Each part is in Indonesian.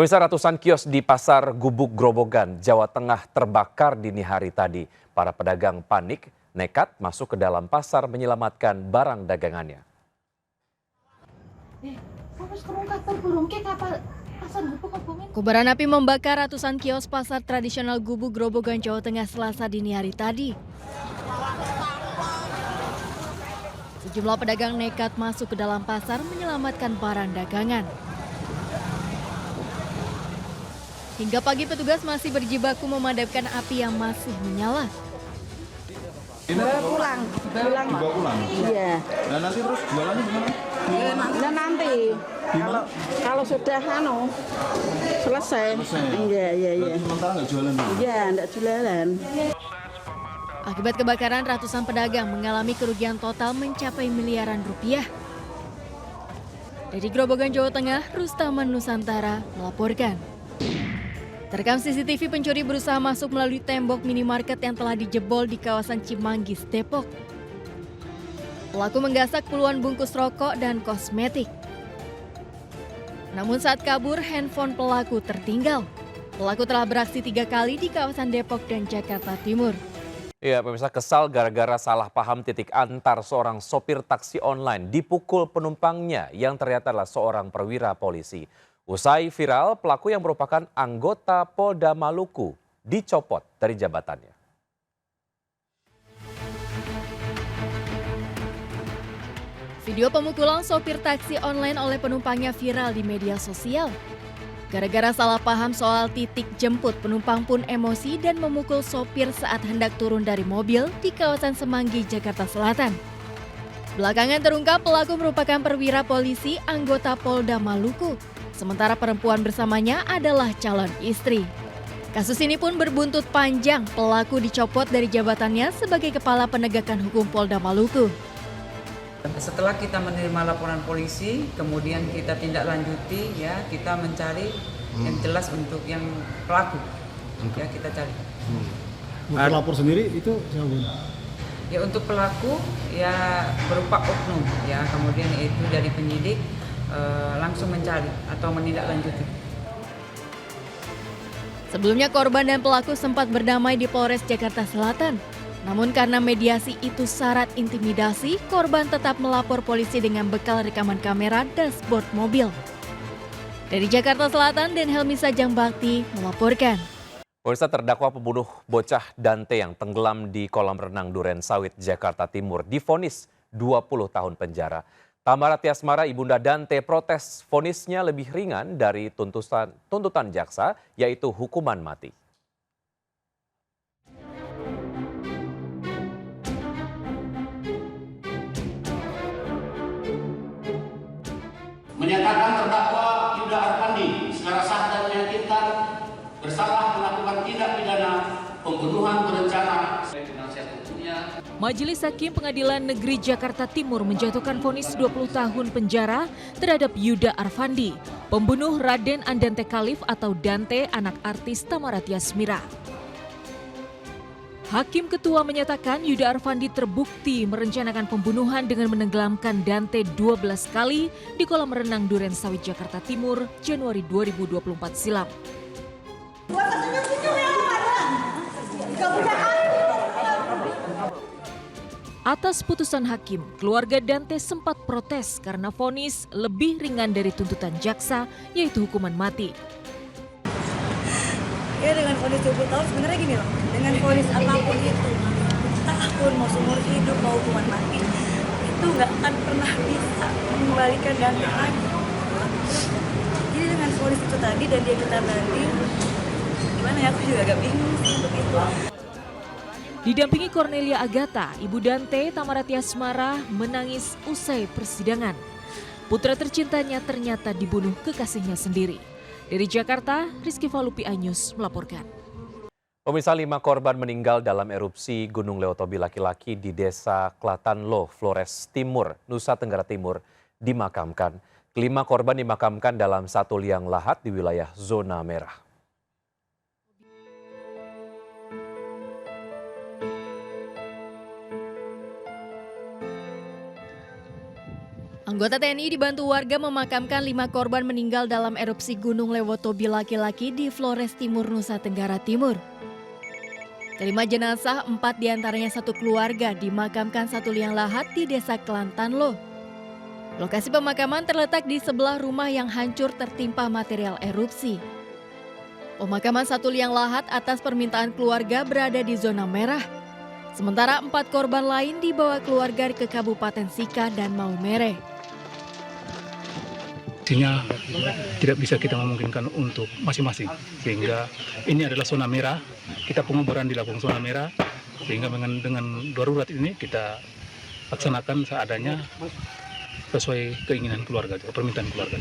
Pemirsa, ratusan kios di Pasar Gubuk Grobogan, Jawa Tengah terbakar dini hari tadi. Para pedagang panik, nekat masuk ke dalam pasar menyelamatkan barang dagangannya. Kobaran api membakar ratusan kios pasar tradisional Gubuk Grobogan, Jawa Tengah Selasa dini hari tadi. Sejumlah pedagang nekat masuk ke dalam pasar menyelamatkan barang dagangan. Hingga pagi petugas masih berjibaku memadamkan api yang masih menyala. Pulang. Iya. Nah nanti terus jualannya gimana? Nah nanti kalau sudah selesai. Iya. Berarti sementara nggak jualan dulu? Iya, nggak jualan. Akibat kebakaran, ratusan pedagang mengalami kerugian total mencapai miliaran rupiah. Dari Grobogan, Jawa Tengah, Rustaman Nusantara melaporkan. Terekam CCTV pencuri berusaha masuk melalui tembok minimarket yang telah dijebol di kawasan Cimanggis, Depok. Pelaku menggasak puluhan bungkus rokok dan kosmetik. Namun saat kabur, handphone pelaku tertinggal. Pelaku telah beraksi 3 kali di kawasan Depok dan Jakarta Timur. Ya, pemirsa, kesal gara-gara salah paham titik antar seorang sopir taksi online dipukul penumpangnya yang ternyata adalah seorang perwira polisi. Usai viral, pelaku yang merupakan anggota Polda Maluku dicopot dari jabatannya. Video pemukulan sopir taksi online oleh penumpangnya viral di media sosial. Gara-gara salah paham soal titik jemput, penumpang pun emosi dan memukul sopir saat hendak turun dari mobil di kawasan Semanggi, Jakarta Selatan. Belakangan terungkap pelaku merupakan perwira polisi anggota Polda Maluku. Sementara perempuan bersamanya adalah calon istri. Kasus ini pun berbuntut panjang, pelaku dicopot dari jabatannya sebagai Kepala Penegakan Hukum Polda Maluku. Setelah kita menerima laporan polisi, kemudian kita tindak lanjuti, ya kita mencari yang jelas untuk yang pelaku, ya kita cari. Pelapor sendiri itu siapa? Ya untuk pelaku ya berupa oknum, ya kemudian itu dari penyidik langsung mencari atau menindaklanjuti. Sebelumnya korban dan pelaku sempat berdamai di Polres Jakarta Selatan. Namun karena mediasi itu syarat intimidasi, korban tetap melapor polisi dengan bekal rekaman kamera dashboard mobil. Dari Jakarta Selatan, Den Helmi Sajang Bakti melaporkan. Pemirsa, terdakwa pembunuh bocah Dante yang tenggelam di kolam renang Duren Sawit, Jakarta Timur divonis 20 tahun penjara. Tamara Tiasmara, ibunda Dante, protes vonisnya lebih ringan dari tuntutan jaksa, yaitu hukuman mati. Menyatakan terdakwa Yuda Arfandi secara sah dan meyakinkan bersalah melakukan tindak pidana pembunuhan berencana. Majelis Hakim Pengadilan Negeri Jakarta Timur menjatuhkan vonis 20 tahun penjara terhadap Yuda Arfandi, pembunuh Raden Andante Khalif atau Dante, anak artis Tamara Tiasmira. Hakim Ketua menyatakan Yuda Arfandi terbukti merencanakan pembunuhan dengan menenggelamkan Dante 12 kali di kolam renang Duren Sawit, Jakarta Timur, Januari 2024 silam. Atas putusan hakim, keluarga Dante sempat protes karena vonis lebih ringan dari tuntutan jaksa, yaitu hukuman mati. Ya dengan vonis 20 tahun sebenarnya gini loh, dengan vonis apapun itu, tahun mau seumur hidup mau hukuman mati, itu nggak akan pernah bisa mengembalikan Dante lagi. Jadi dengan vonis itu tadi dan dia kita banding, gimana ya, aku juga agak bingung sih untuk itu. Didampingi Cornelia Agatha, ibu Dante, Tamara Tiasmara, menangis usai persidangan. Putra tercintanya ternyata dibunuh kekasihnya sendiri. Dari Jakarta, Rizky Falupi Anyus melaporkan. Pemirsa, 5 korban meninggal dalam erupsi Gunung Leotobi laki-laki di Desa Klatanlo, Flores Timur, Nusa Tenggara Timur dimakamkan. 5 korban dimakamkan dalam satu liang lahat di wilayah zona merah. Anggota TNI dibantu warga memakamkan 5 korban meninggal dalam erupsi Gunung Lewotobi laki-laki di Flores Timur, Nusa Tenggara Timur. Kelima jenazah, 4 diantaranya satu keluarga, dimakamkan satu liang lahat di Desa Kelantanlo. Lokasi pemakaman terletak di sebelah rumah yang hancur tertimpa material erupsi. Pemakaman satu liang lahat atas permintaan keluarga berada di zona merah. Sementara 4 korban lain dibawa keluarga ke Kabupaten Sika dan Maumere. Tidak bisa kita memungkinkan untuk masing-masing, sehingga ini adalah zona merah. Kita penguburan dilakukan zona merah, sehingga dengan darurat ini kita laksanakan seadanya sesuai keinginan keluarga, permintaan keluarga.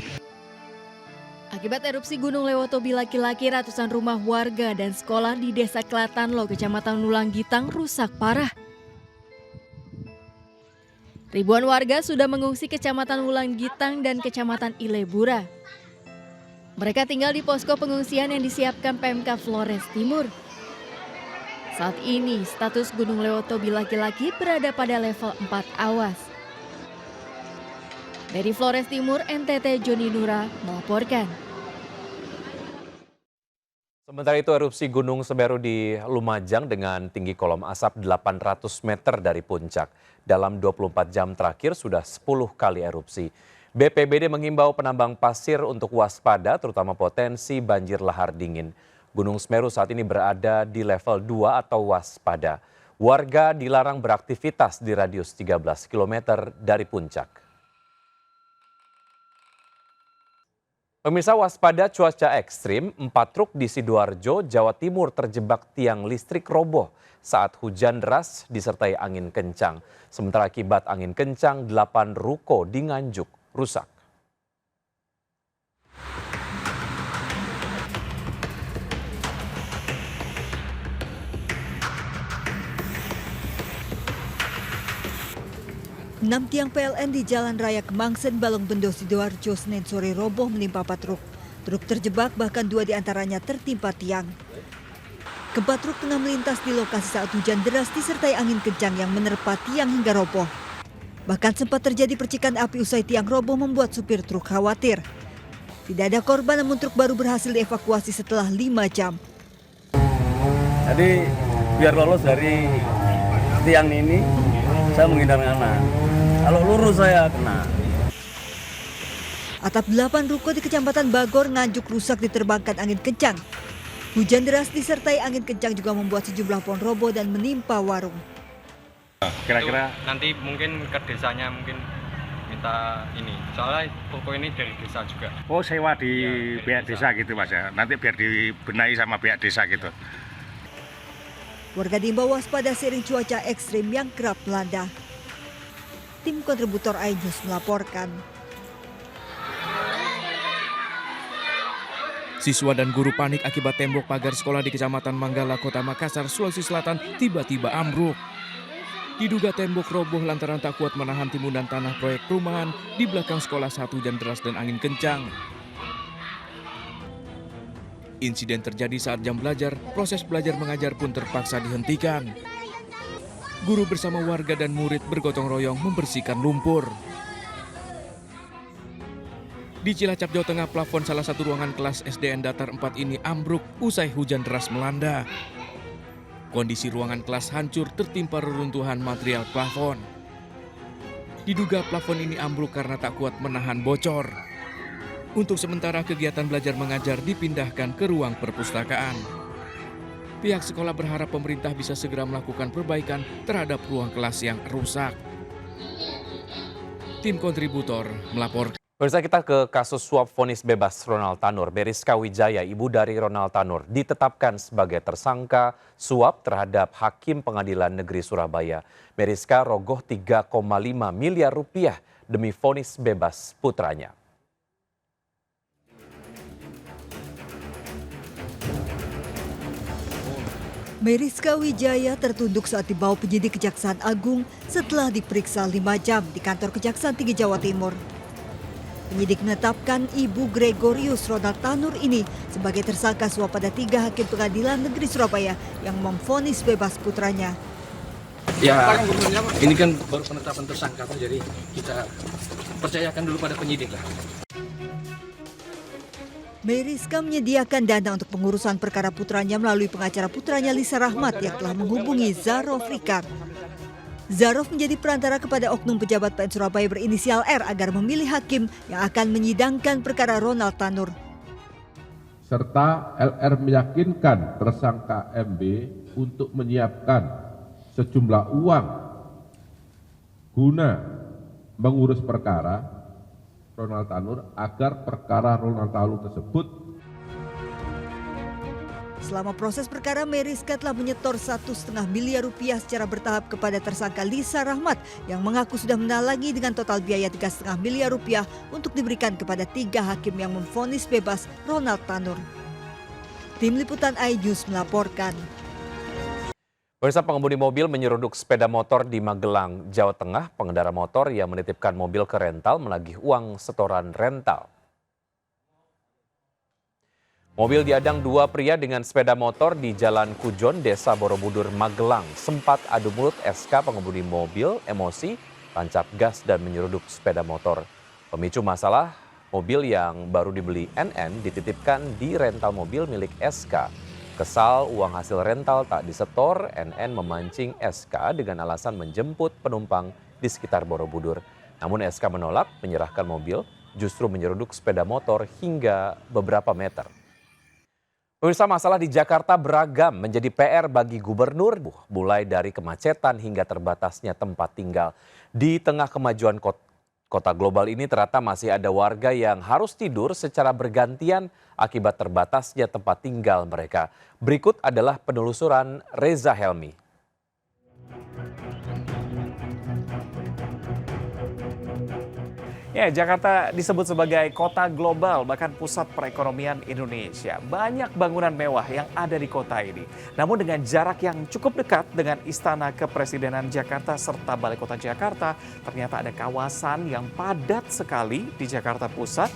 Akibat erupsi Gunung Lewotobi laki-laki, ratusan rumah warga dan sekolah di Desa Klatanlo, Kecamatan Nulanggitang rusak parah. Ribuan warga sudah mengungsi Kecamatan Nulanggitang dan Kecamatan Ilebura. Mereka tinggal di posko pengungsian yang disiapkan PMK Flores Timur. Saat ini status Gunung Lewotobi laki-laki berada pada level 4 awas. Dari Flores Timur, NTT Joni Nura melaporkan. Sementara itu erupsi Gunung Semeru di Lumajang dengan tinggi kolom asap 800 meter dari puncak. Dalam 24 jam terakhir sudah 10 kali erupsi. BPBD mengimbau penambang pasir untuk waspada terutama potensi banjir lahar dingin. Gunung Semeru saat ini berada di level 2 atau waspada. Warga dilarang beraktivitas di radius 13 km dari puncak. Pemirsa, waspada cuaca ekstrim, 4 truk di Sidoarjo, Jawa Timur terjebak tiang listrik roboh saat hujan deras disertai angin kencang. Sementara akibat angin kencang, 8 ruko di Nganjuk rusak. Enam tiang PLN di Jalan Raya Kemangsen, Balongbendo, Sidoarjo, Senin sore roboh menimpa 4 truk. Truk terjebak, bahkan 2 diantaranya tertimpa tiang. Keempat truk tengah melintas di lokasi saat hujan deras disertai angin kencang yang menerpa tiang hingga roboh. Bahkan sempat terjadi percikan api usai tiang roboh membuat supir truk khawatir. Tidak ada korban, namun truk baru berhasil dievakuasi setelah 5 jam. Jadi biar lolos dari tiang ini, saya menghindar kanan. Kalau lurus saya kena. Atap 8 ruko di Kecamatan Bagor, Nganjuk rusak diterbangkan angin kencang. Hujan deras disertai angin kencang juga membuat sejumlah pohon roboh dan menimpa warung. Kira-kira nanti mungkin ke desanya mungkin minta ini. Soalnya toko ini dari desa juga. Oh, sewa di pihak desa gitu Mas ya. Nanti biar dibenahi sama pihak desa gitu. Warga diimbau waspada seiring cuaca ekstrim yang kerap melanda. Tim kontributor iNews melaporkan. Siswa dan guru panik akibat tembok pagar sekolah di Kecamatan Manggala, Kota Makassar, Sulawesi Selatan tiba-tiba ambruk. Diduga tembok roboh lantaran tak kuat menahan timbunan tanah proyek perumahan di belakang sekolah saat hujan deras dan angin kencang. Insiden terjadi saat jam belajar, proses belajar mengajar pun terpaksa dihentikan. Guru bersama warga dan murid bergotong royong membersihkan lumpur. Di Cilacap, Jawa Tengah, plafon salah satu ruangan kelas SDN Datar 4 ini ambruk usai hujan deras melanda. Kondisi ruangan kelas hancur tertimpa reruntuhan material plafon. Diduga plafon ini ambruk karena tak kuat menahan bocor. Untuk sementara kegiatan belajar mengajar dipindahkan ke ruang perpustakaan. Pihak sekolah berharap pemerintah bisa segera melakukan perbaikan terhadap ruang kelas yang rusak. Tim kontributor melaporkan. Pemirsa, kita ke kasus suap vonis bebas Ronald Tanur. Meriska Wijaya, ibu dari Ronald Tanur, ditetapkan sebagai tersangka suap terhadap Hakim Pengadilan Negeri Surabaya. Meriska rogoh 3,5 miliar rupiah demi vonis bebas putranya. Meriska Wijaya tertunduk saat dibawa penyidik Kejaksaan Agung setelah diperiksa 5 jam di kantor Kejaksaan Tinggi Jawa Timur. Penyidik menetapkan Ibu Gregorius Ronald Tanur ini sebagai tersangka suap pada 3 Hakim Pengadilan Negeri Surabaya yang memvonis bebas putranya. Ya, ini kan baru penetapan tersangka, jadi kita percayakan dulu pada penyidik lah. Meriska menyediakan dana untuk pengurusan perkara putranya melalui pengacara putranya Lisa Rahmat yang telah menghubungi Zarof Rikard. Zarof menjadi perantara kepada oknum pejabat PN Surabaya berinisial R agar memilih hakim yang akan menyidangkan perkara Ronald Tanur. Serta LR meyakinkan tersangka MB untuk menyiapkan sejumlah uang guna mengurus perkara Ronald Tanur agar perkara Ronald Tanur tersebut. Selama proses perkara, Meriska telah menyetor 1,5 miliar rupiah secara bertahap kepada tersangka Lisa Rahmat yang mengaku sudah menalangi dengan total biaya 3,5 miliar rupiah untuk diberikan kepada 3 hakim yang memvonis bebas Ronald Tanur. Tim Liputan iNews melaporkan. Pemirsa, pengemudi mobil menyeruduk sepeda motor di Magelang, Jawa Tengah. Pengendara motor yang menitipkan mobil ke rental menagih uang setoran rental. Mobil diadang 2 pria dengan sepeda motor di Jalan Kujon, Desa Borobudur, Magelang. Sempat adu mulut SK pengemudi mobil, emosi, tancap gas dan menyeruduk sepeda motor. Pemicu masalah, mobil yang baru dibeli NN dititipkan di rental mobil milik SK. Kesal uang hasil rental tak disetor, NN memancing SK dengan alasan menjemput penumpang di sekitar Borobudur. Namun SK menolak menyerahkan mobil, justru menyeruduk sepeda motor hingga beberapa meter. Pemirsa, masalah di Jakarta beragam menjadi PR bagi gubernur, mulai dari kemacetan hingga terbatasnya tempat tinggal. Di tengah kemajuan kota global ini ternyata masih ada warga yang harus tidur secara bergantian akibat terbatasnya tempat tinggal mereka. Berikut adalah penelusuran Reza Helmi. Ya, Jakarta disebut sebagai kota global, bahkan pusat perekonomian Indonesia. Banyak bangunan mewah yang ada di kota ini. Namun dengan jarak yang cukup dekat dengan Istana Kepresidenan Jakarta serta Balai Kota Jakarta, ternyata ada kawasan yang padat sekali di Jakarta Pusat,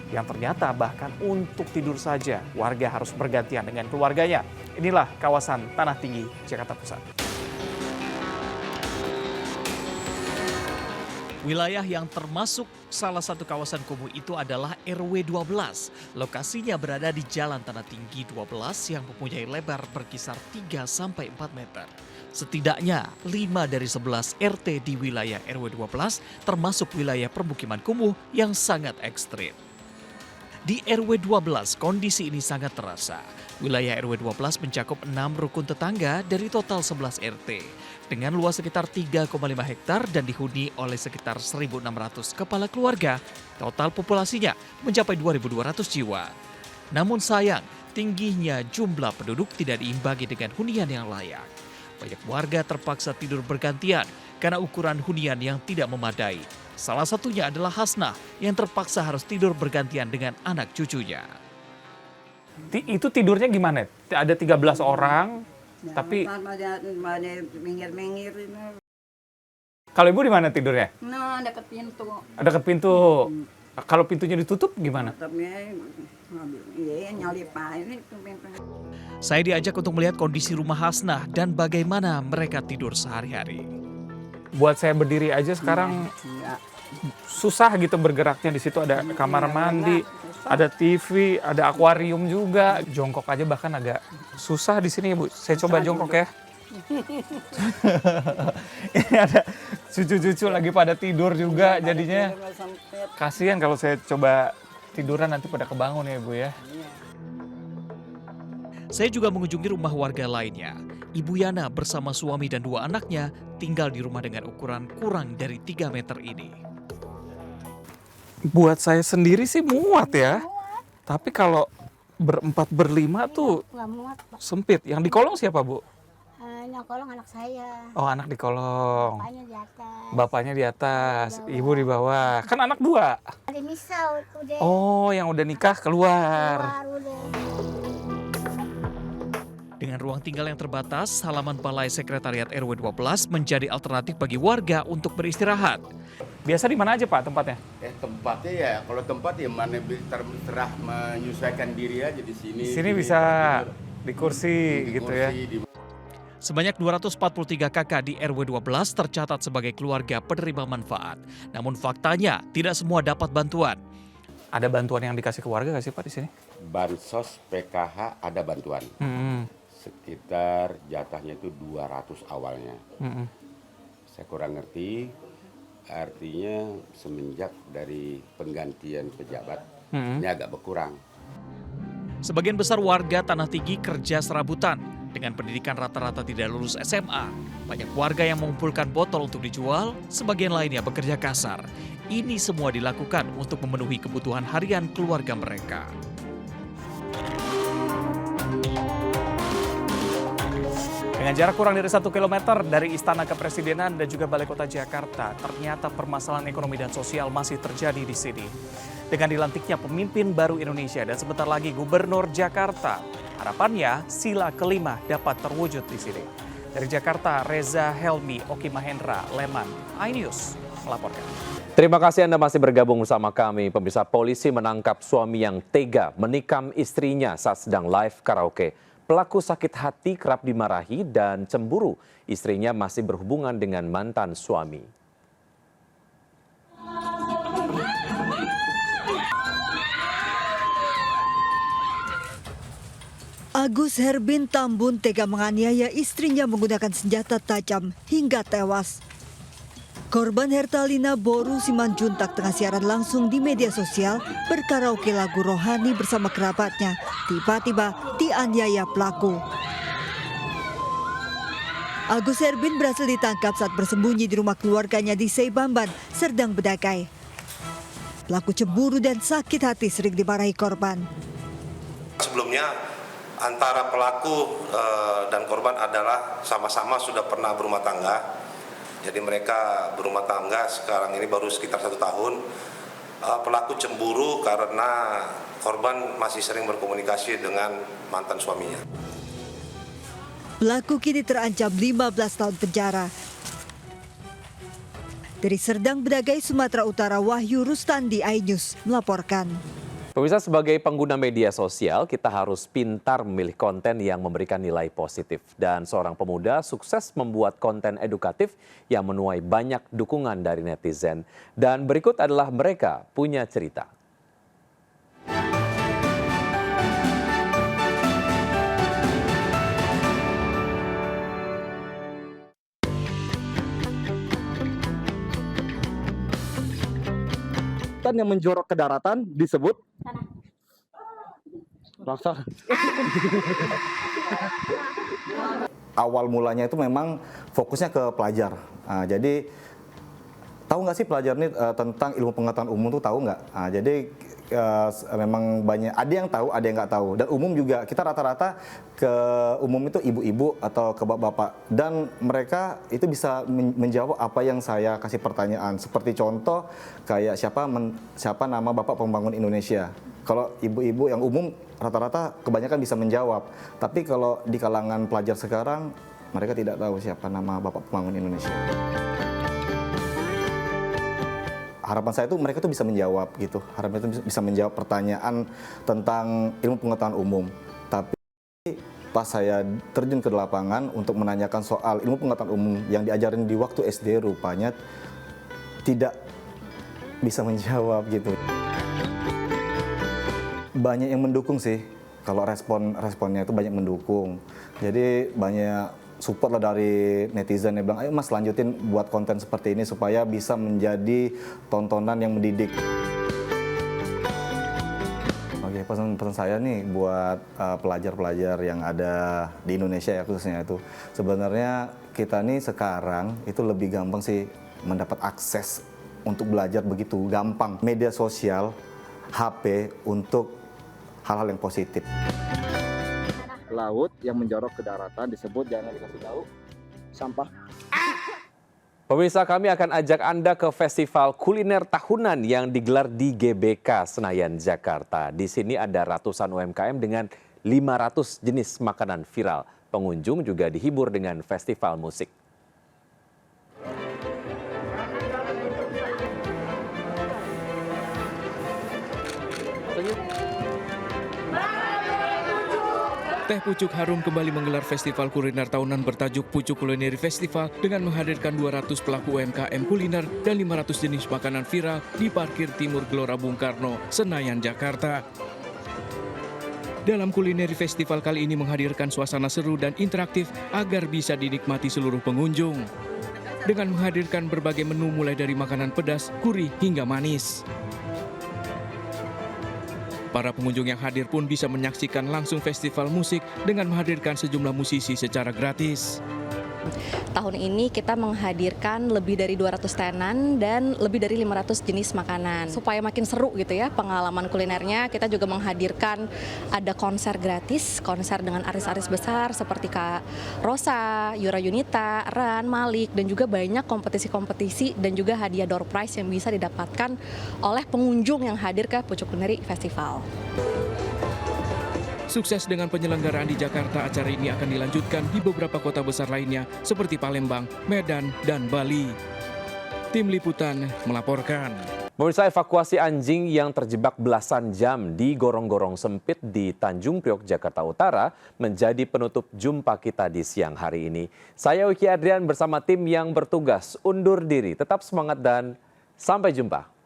yang ternyata bahkan untuk tidur saja warga harus bergantian dengan keluarganya. Inilah kawasan Tanah Tinggi, Jakarta Pusat. Wilayah yang termasuk salah satu kawasan kumuh itu adalah RW 12. Lokasinya berada di Jalan Tanah Tinggi 12 yang mempunyai lebar berkisar 3-4 meter. Setidaknya 5 dari 11 RT di wilayah RW 12 termasuk wilayah permukiman kumuh yang sangat ekstrim. Di RW 12 kondisi ini sangat terasa. Wilayah RW 12 mencakup 6 rukun tetangga dari total 11 RT. Dengan luas sekitar 3,5 hektar dan dihuni oleh sekitar 1.600 kepala keluarga, total populasinya mencapai 2.200 jiwa. Namun sayang, tingginya jumlah penduduk tidak diimbangi dengan hunian yang layak. Banyak warga terpaksa tidur bergantian karena ukuran hunian yang tidak memadai. Salah satunya adalah Hasnah yang terpaksa harus tidur bergantian dengan anak cucunya. Itu tidurnya gimana? Ada 13 orang, tapi minggir-minggir. kalau ibu di mana tidurnya? Nah, dekat pintu. Dekat pintu. Kalau pintunya ditutup gimana? Iya, nyalipain itu pintunya. Saya diajak untuk melihat kondisi rumah Hasnah dan bagaimana mereka tidur sehari-hari. Buat saya berdiri aja sekarang susah gitu bergeraknya. Di situ ada kamar mandi, ada TV, ada akuarium juga. Jongkok aja bahkan agak susah di sini, Bu. Saya coba jongkok ya. Ini ada cucu-cucu lagi pada tidur juga, jadinya kasihan kalau saya coba tiduran nanti pada kebangun ya, Bu ya. Saya juga mengunjungi rumah warga lainnya. Ibu Yana bersama suami dan 2 anaknya tinggal di rumah dengan ukuran kurang dari 3 meter ini. Buat saya sendiri sih muat ya. Tapi kalau berempat berlima tuh sempit. Yang di kolong siapa, Bu? Yang kolong anak saya. Oh, anak di kolong. Bapaknya di atas. Bapaknya di atas, ibu di bawah. Kan anak 2. Ada misal udah. Oh, yang udah nikah keluar. Dengan ruang tinggal yang terbatas, halaman Balai Sekretariat RW 12 menjadi alternatif bagi warga untuk beristirahat. Biasa di mana aja, Pak, tempatnya? Tempatnya ya, kalau tempat ya mana terserah menyesuaikan diri aja di sini. Sini bisa di kursi gitu ya. Sebanyak 243 kakak di RW 12 tercatat sebagai keluarga penerima manfaat. Namun faktanya tidak semua dapat bantuan. Ada bantuan yang dikasih ke warga nggak sih Pak di sini? Bansos PKH ada bantuan. Sekitar jatahnya itu 200 awalnya. Saya kurang ngerti, artinya semenjak dari penggantian pejabat, ini agak berkurang. Sebagian besar warga Tanah Tinggi kerja serabutan. Dengan pendidikan rata-rata tidak lulus SMA, banyak warga yang mengumpulkan botol untuk dijual, sebagian lainnya bekerja kasar. Ini semua dilakukan untuk memenuhi kebutuhan harian keluarga mereka. Dengan jarak kurang dari 1 km dari Istana Kepresidenan dan juga Balai Kota Jakarta, ternyata permasalahan ekonomi dan sosial masih terjadi di sini. Dengan dilantiknya pemimpin baru Indonesia dan sebentar lagi Gubernur Jakarta, harapannya sila kelima dapat terwujud di sini. Dari Jakarta, Reza Helmi, Oki Mahendra, Leman, iNews melaporkan. Terima kasih Anda masih bergabung bersama kami. Pemirsa, polisi menangkap suami yang tega menikam istrinya saat sedang live karaoke. Pelaku sakit hati kerap dimarahi dan cemburu. Istrinya masih berhubungan dengan mantan suami. Agus Herbin Tambun tega menganiaya istrinya menggunakan senjata tajam hingga tewas. Korban Hertalina Boru Simanjuntak tengah siaran langsung di media sosial berkaraoke lagu rohani bersama kerabatnya. Tiba-tiba dianiaya pelaku. Agus Herbin berhasil ditangkap saat bersembunyi di rumah keluarganya di Seibamban, Serdang Bedakai. Pelaku cemburu dan sakit hati sering dimarahi korban. Sebelumnya antara pelaku dan korban adalah sama-sama sudah pernah berumah tangga. Jadi mereka berumah tangga sekarang ini baru sekitar 1 tahun. Pelaku cemburu karena korban masih sering berkomunikasi dengan mantan suaminya. Pelaku kini terancam 15 tahun penjara. Dari Serdang Bedagai, Sumatera Utara, Wahyu Rustandi, iNews melaporkan. Pemirsa, sebagai pengguna media sosial, kita harus pintar memilih konten yang memberikan nilai positif. Dan seorang pemuda sukses membuat konten edukatif yang menuai banyak dukungan dari netizen. Dan berikut adalah mereka punya cerita. Yang menjorok ke daratan disebut rasa. Awal mulanya itu memang fokusnya ke pelajar. Nah, jadi tahu nggak sih pelajar ini tentang ilmu pengetahuan umum tuh tahu nggak? Nah, jadi memang banyak, ada yang tahu, ada yang nggak tahu. Dan umum juga kita rata-rata ke umum itu ibu-ibu atau ke bapak-bapak. Dan mereka itu bisa menjawab apa yang saya kasih pertanyaan. Seperti contoh kayak siapa nama Bapak Pembangun Indonesia. Kalau ibu-ibu yang umum rata-rata kebanyakan bisa menjawab. Tapi kalau di kalangan pelajar sekarang mereka tidak tahu siapa nama Bapak Pembangun Indonesia. Harapan saya itu mereka tuh bisa menjawab gitu. Harapan itu bisa menjawab pertanyaan tentang ilmu pengetahuan umum. Tapi pas saya terjun ke lapangan untuk menanyakan soal ilmu pengetahuan umum yang diajarin di waktu SD, rupanya tidak bisa menjawab gitu. Banyak yang mendukung sih. Kalau responnya itu banyak mendukung. Jadi banyak support lah dari netizen yang bilang, ayo mas lanjutin buat konten seperti ini supaya bisa menjadi tontonan yang mendidik. Oke, pesan saya nih buat pelajar-pelajar yang ada di Indonesia ya khususnya itu. Sebenarnya kita nih sekarang itu lebih gampang sih mendapat akses untuk belajar begitu gampang. Media sosial, HP untuk hal-hal yang positif. Laut yang menjorok ke daratan disebut, jangan dikasih tahu, sampah. Pemirsa, kami akan ajak Anda ke festival kuliner tahunan yang digelar di GBK Senayan, Jakarta. Di sini ada ratusan UMKM dengan 500 jenis makanan viral. Pengunjung juga dihibur dengan festival musik. Teh Pucuk Harum kembali menggelar festival kuliner tahunan bertajuk Pucuk Culinary Festival dengan menghadirkan 200 pelaku UMKM kuliner dan 500 jenis makanan viral di parkir timur Gelora Bung Karno, Senayan, Jakarta. Dalam kulineri festival kali ini menghadirkan suasana seru dan interaktif agar bisa dinikmati seluruh pengunjung. Dengan menghadirkan berbagai menu mulai dari makanan pedas, gurih, hingga manis. Para pengunjung yang hadir pun bisa menyaksikan langsung festival musik dengan menghadirkan sejumlah musisi secara gratis. Tahun ini kita menghadirkan lebih dari 200 tenan dan lebih dari 500 jenis makanan. Supaya makin seru gitu ya pengalaman kulinernya, kita juga menghadirkan ada konser gratis, konser dengan artis-artis besar seperti Kak Rosa, Yura Yunita, Ran, Malik, dan juga banyak kompetisi-kompetisi dan juga hadiah door prize yang bisa didapatkan oleh pengunjung yang hadir ke Pucuk Culinary Festival. Sukses dengan penyelenggaraan di Jakarta, acara ini akan dilanjutkan di beberapa kota besar lainnya seperti Palembang, Medan, dan Bali. Tim Liputan melaporkan. Pemirsa, evakuasi anjing yang terjebak belasan jam di gorong-gorong sempit di Tanjung Priok, Jakarta Utara menjadi penutup jumpa kita di siang hari ini. Saya Wiki Adrian bersama tim yang bertugas undur diri. Tetap semangat dan sampai jumpa.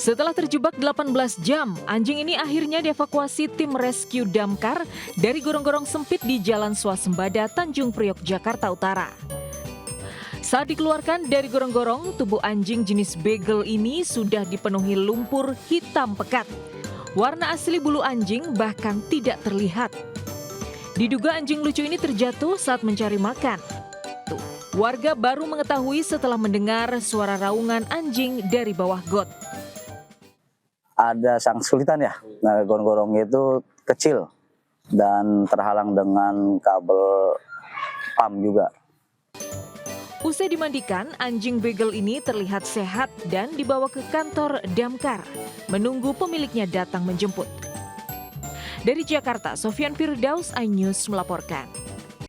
Setelah terjebak 18 jam, anjing ini akhirnya dievakuasi tim rescue damkar dari gorong-gorong sempit di Jalan Swasembada, Tanjung Priok, Jakarta Utara. Saat dikeluarkan dari gorong-gorong, tubuh anjing jenis beagle ini sudah dipenuhi lumpur hitam pekat. Warna asli bulu anjing bahkan tidak terlihat. Diduga anjing lucu ini terjatuh saat mencari makan. Warga baru mengetahui setelah mendengar suara raungan anjing dari bawah got. Ada sangat kesulitan ya, nah, gorong-gorong itu kecil dan terhalang dengan kabel pam juga. Usai dimandikan, anjing beagle ini terlihat sehat dan dibawa ke kantor damkar, menunggu pemiliknya datang menjemput. Dari Jakarta, Sofyan Firdaus, iNews melaporkan.